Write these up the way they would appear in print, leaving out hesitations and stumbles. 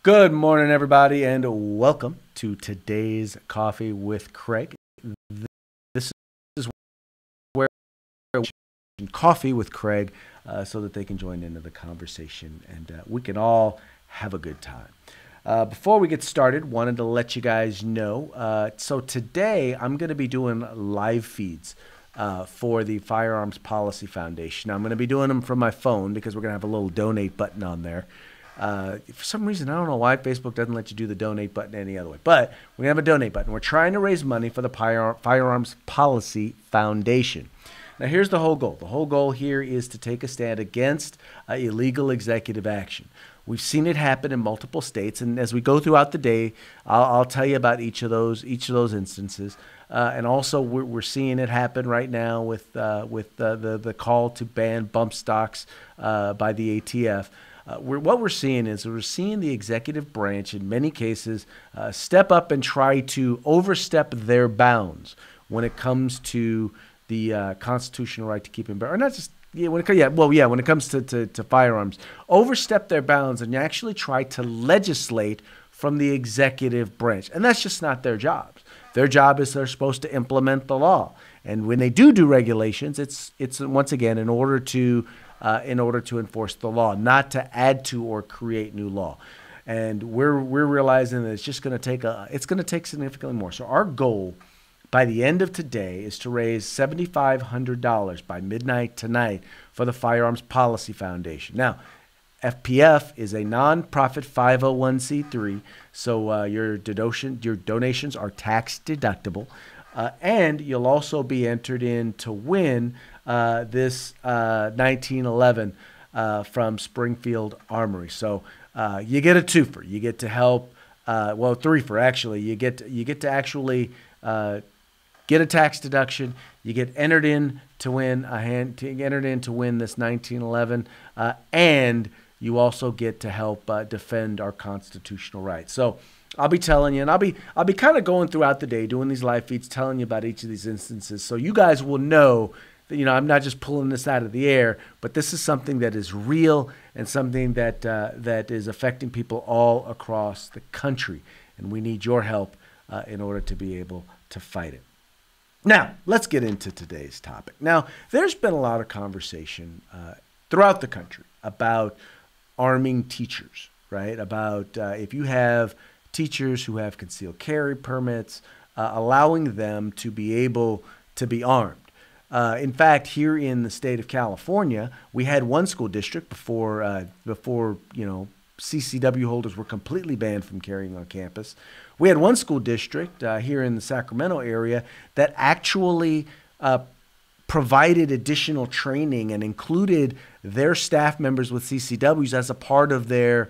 Good morning, everybody, and welcome to today's Coffee with Craig. This is where we coffee with Craig so that they can join into the conversation and we can all have a good time. Before we get started, wanted to let you guys know, so today I'm going to be doing live feeds for the Firearms Policy Foundation. Now, I'm going to be doing them from my phone because we're going to have a little donate button on there. For some reason, I don't know why Facebook doesn't let you do the donate button any other way, but we're going to have a donate button. We're trying to raise money for the Firearms Policy Foundation. Now, here's the whole goal. The whole goal here is to take a stand against illegal executive action. We've seen it happen in multiple states, and as we go throughout the day, I'll tell you about each of those instances. And also, we're seeing it happen right now with the call to ban bump stocks by the ATF. What we're seeing is we're seeing the executive branch in many cases step up and try to overstep their bounds when it comes to the constitutional right to keep and bear, or not just when it comes to firearms, overstep their bounds and actually try to legislate from the executive branch, and that's just not their jobs. Their job is they're supposed to implement the law, and when they do regulations, it's once again in order to enforce the law, not to add to or create new law. And we're realizing that it's just going to take significantly more. So our goal by the end of today is to raise $7,500 by midnight tonight for the Firearms Policy Foundation. Now, FPF is a nonprofit 501c3, so your donations are tax deductible, and you'll also be entered in to win this 1911 from Springfield Armory. So you get a twofer. You get to help, threefer actually. You get to actually get a tax deduction. You get entered in to win this 1911, and you also get to help defend our constitutional rights. So I'll be telling you, and I'll be kind of going throughout the day doing these live feeds, telling you about each of these instances, so you guys will know that, I'm not just pulling this out of the air, but this is something that is real and something that is affecting people all across the country, and we need your help in order to be able to fight it. Now, let's get into today's topic. Now, there's been a lot of conversation throughout the country about arming teachers, right? About if you have teachers who have concealed carry permits, allowing them to be able to be armed. In fact, here in the state of California, we had one school district before CCW holders were completely banned from carrying on campus. We had one school district here in the Sacramento area that actually provided additional training and included their staff members with CCWs as a part of their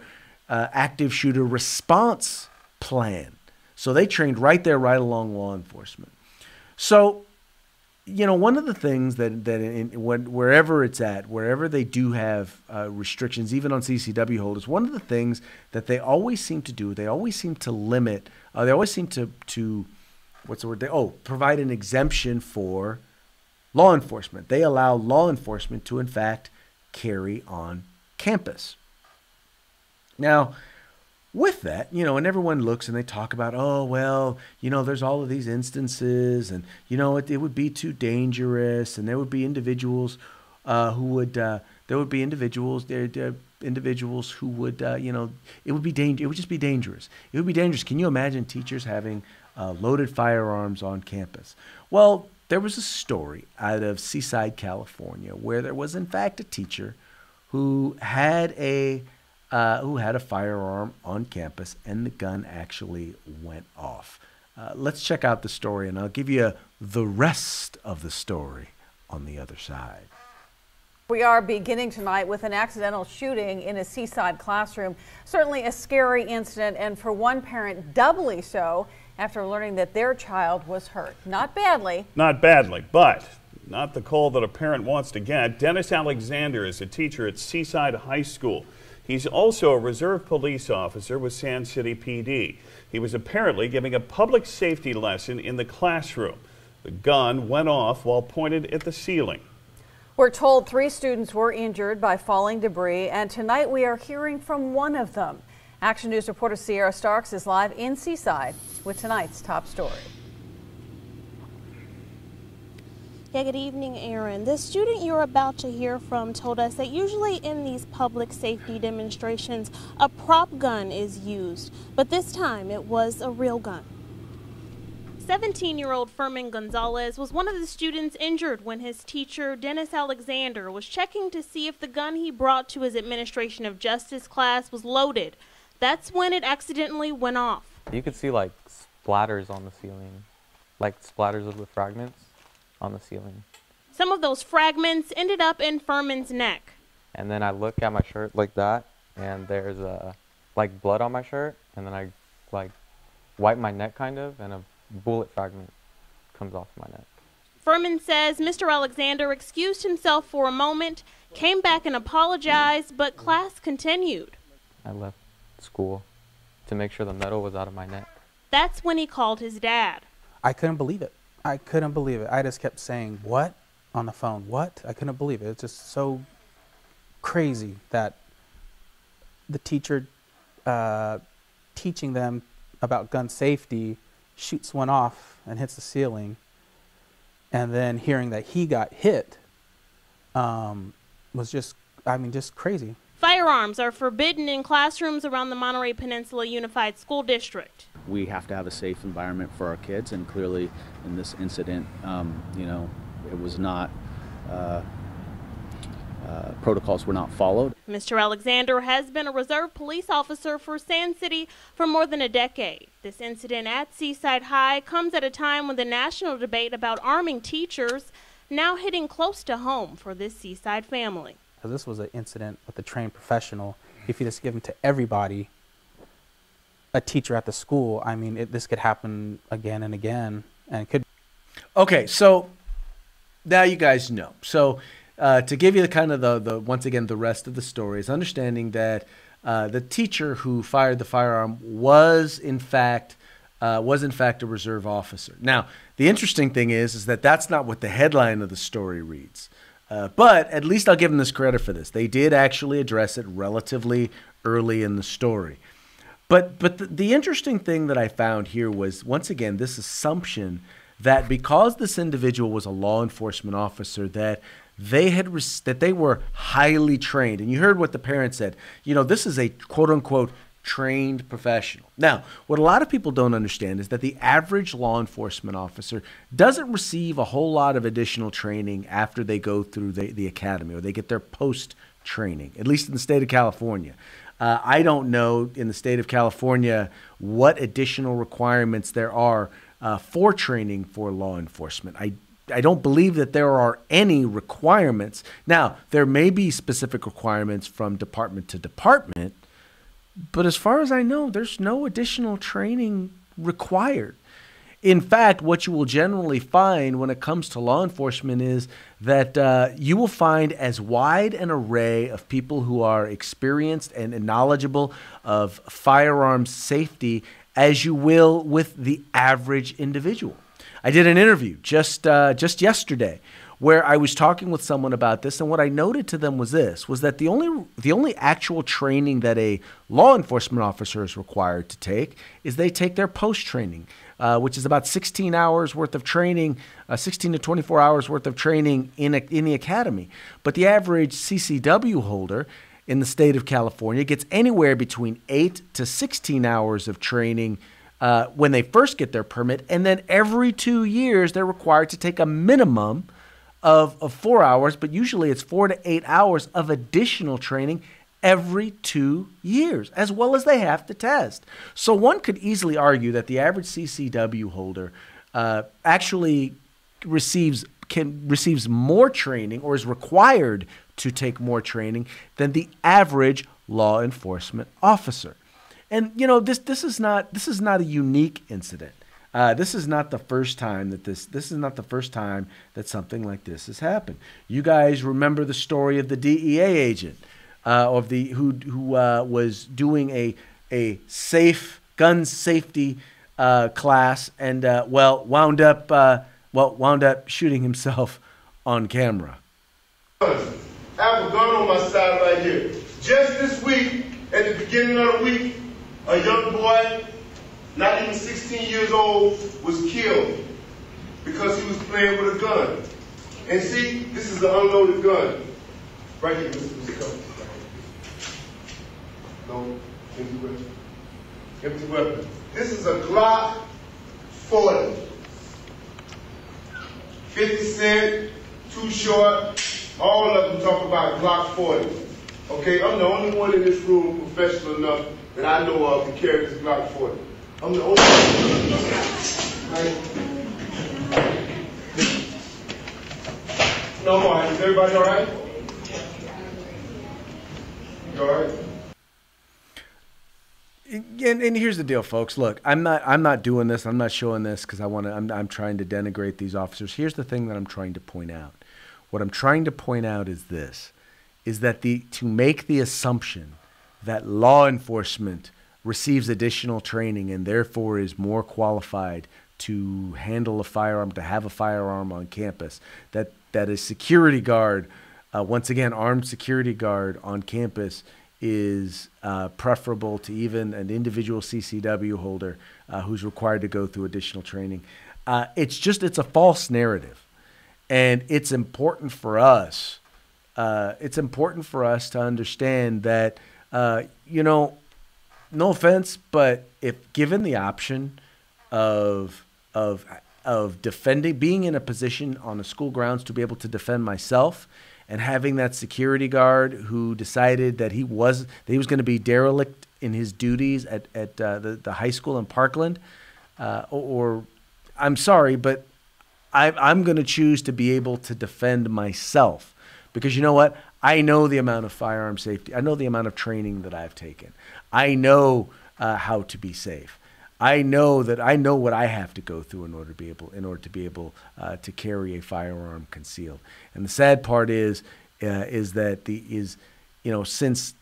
active shooter response plan. So they trained right along law enforcement. So, one of the things wherever it's at, wherever they do have restrictions, even on CCW holders, one of the things that they always seem to do, they always seem to limit, they always seem to provide an exemption for law enforcement. They allow law enforcement to, in fact, carry on campus. Now, with that, and everyone looks and they talk about, there's all of these instances, and it would be too dangerous, and there would be individuals it would just be dangerous. It would be dangerous. Can you imagine teachers having loaded firearms on campus? Well, there was a story out of Seaside, California, where there was in fact a teacher who had a firearm on campus, and the gun actually went off. Let's check out the story, and I'll give you the rest of the story on the other side. We are beginning tonight with an accidental shooting in a Seaside classroom. Certainly a scary incident, and for one parent, doubly so after learning that their child was hurt. Not badly. Not badly, but not the call that a parent wants to get. Dennis Alexander is a teacher at Seaside High School. He's also a reserve police officer with Sand City PD. He was apparently giving a public safety lesson in the classroom. The gun went off while pointed at the ceiling. We're told 3 students were injured by falling debris, and tonight we are hearing from one of them. Action News reporter Sierra Starks is live in Seaside with tonight's top story. Yeah, good evening, Aaron. The student you're about to hear from told us that usually in these public safety demonstrations, a prop gun is used, but this time it was a real gun. 17-year-old Furman Gonzalez was one of the students injured when his teacher, Dennis Alexander, was checking to see if the gun he brought to his administration of justice class was loaded. That's when it accidentally went off. You could see like splatters on the ceiling, like splatters of the fragments on the ceiling. Some of those fragments ended up in Furman's neck. And then I look at my shirt like that, and there's like blood on my shirt, and then I like wipe my neck kind of, and a bullet fragment comes off my neck. Furman says Mr. Alexander excused himself for a moment, came back and apologized, but class continued. I left school to make sure the metal was out of my neck. That's when he called his dad. I couldn't believe it. I couldn't believe it. I just kept saying, what? On the phone, what? I couldn't believe it. It's just so crazy that the teacher teaching them about gun safety shoots one off and hits the ceiling, and then hearing that he got hit was just, just crazy. Firearms are forbidden in classrooms around the Monterey Peninsula Unified School District. We have to have a safe environment for our kids, and clearly in this incident, it was not, protocols were not followed. Mr. Alexander has been a reserve police officer for Sand City for more than a decade. This incident at Seaside High comes at a time when the national debate about arming teachers now hitting close to home for this Seaside family. This was an incident with a trained professional. If you just give them to everybody, a teacher at the school, this could happen again and again, and it could. Okay, so now you guys know. So to give you the kind of the once again the rest of the story is understanding that the teacher who fired the firearm was in fact a reserve officer. Now the interesting thing is that that's not what the headline of the story reads. But at least I'll give them this credit for this. They did actually address it relatively early in the story. But the interesting thing that I found here was, once again, this assumption that because this individual was a law enforcement officer, that they were highly trained. And you heard what the parents said. This is a quote-unquote trained professional. Now, what a lot of people don't understand is that the average law enforcement officer doesn't receive a whole lot of additional training after they go through the academy, or they get their post-training, at least in the state of California. I don't know in the state of California what additional requirements there are for training for law enforcement. I don't believe that there are any requirements. Now, there may be specific requirements from department to department, but as far as I know, there's no additional training required. In fact, what you will generally find when it comes to law enforcement is that you will find as wide an array of people who are experienced and knowledgeable of firearms safety as you will with the average individual. I did an interview just yesterday where I was talking with someone about this, and what I noted to them was that the only actual training that a law enforcement officer is required to take is they take their post-training, which is about 16 hours worth of training, 16 to 24 hours worth of training in the academy. But the average CCW holder in the state of California gets anywhere between 8 to 16 hours of training when they first get their permit, and then every 2 years they're required to take a minimum of 4 hours, but usually it's 4 to 8 hours of additional training every 2 years, as well as they have to test. So one could easily argue that the average CCW holder actually receives more training, or is required to take more training than the average law enforcement officer. And this is not a unique incident. This is not the first time that something like this has happened. You guys remember the story of the DEA agent who was doing a safe gun safety class, and wound up well, wound up shooting himself on camera. I have a gun on my side right here. Just this week, at the beginning of the week, a young boy, not even 16 years old, was killed because he was playing with a gun. And see, this is an unloaded gun. Right here, Mr. Cup. No, empty weapon. Empty weapon. This is a Glock 40. 50 Cent, Too Short, all of them talk about Glock 40. Okay, I'm the only one in this room professional enough that I know of to carry this Glock 40. I'm the only one. Right? No more. Is everybody all right? You all right? And here's the deal, folks. Look, I'm not doing this. I'm not showing this because I'm trying to denigrate these officers. Here's the thing that I'm trying to point out. What I'm trying to point out is this: is that to make the assumption that law enforcement receives additional training and therefore is more qualified to handle a firearm, to have a firearm on campus, that a security guard, once again, armed security guard on campus is preferable to even an individual CCW holder who's required to go through additional training. It's a false narrative. And it's important for us. It's important for us to understand that, no offense, but if given the option of defending, being in a position on the school grounds to be able to defend myself, and having that security guard who decided that he was going to be derelict in his duties at the high school in Parkland, or I'm sorry, but I'm going to choose to be able to defend myself, because you know what? I know the amount of firearm safety. I know the amount of training that I've taken. I know how to be safe. I know what I have to go through in order to be able to carry a firearm concealed. And the sad part is that since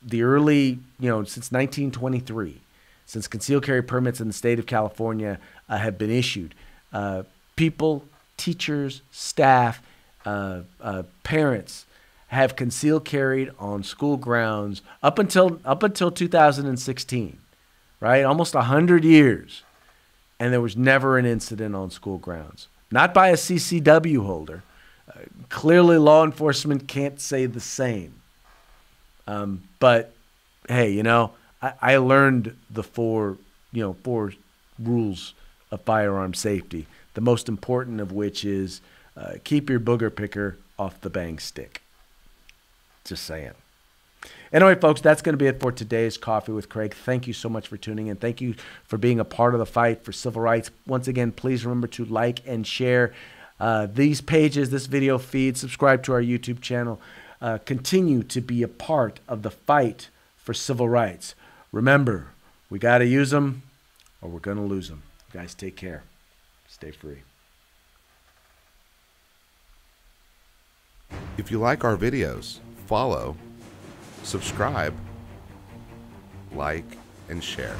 the early, since 1923, since concealed carry permits in the state of California have been issued, people, teachers, staff, parents have concealed carried on school grounds up until 2016, right? Almost 100 years, and there was never an incident on school grounds. Not by a CCW holder. Clearly, law enforcement can't say the same. But hey, I learned the four rules of firearm safety. The most important of which is keep your booger picker off the bang stick. Just saying. Anyway, folks, that's going to be it for today's Coffee with Craig. Thank you so much for tuning in. Thank you for being a part of the fight for civil rights. Once again, please remember to like and share these pages, this video feed. Subscribe to our YouTube channel. Continue to be a part of the fight for civil rights. Remember, we got to use them or we're going to lose them. You guys, take care. Stay free. If you like our videos, follow, subscribe, like, and share.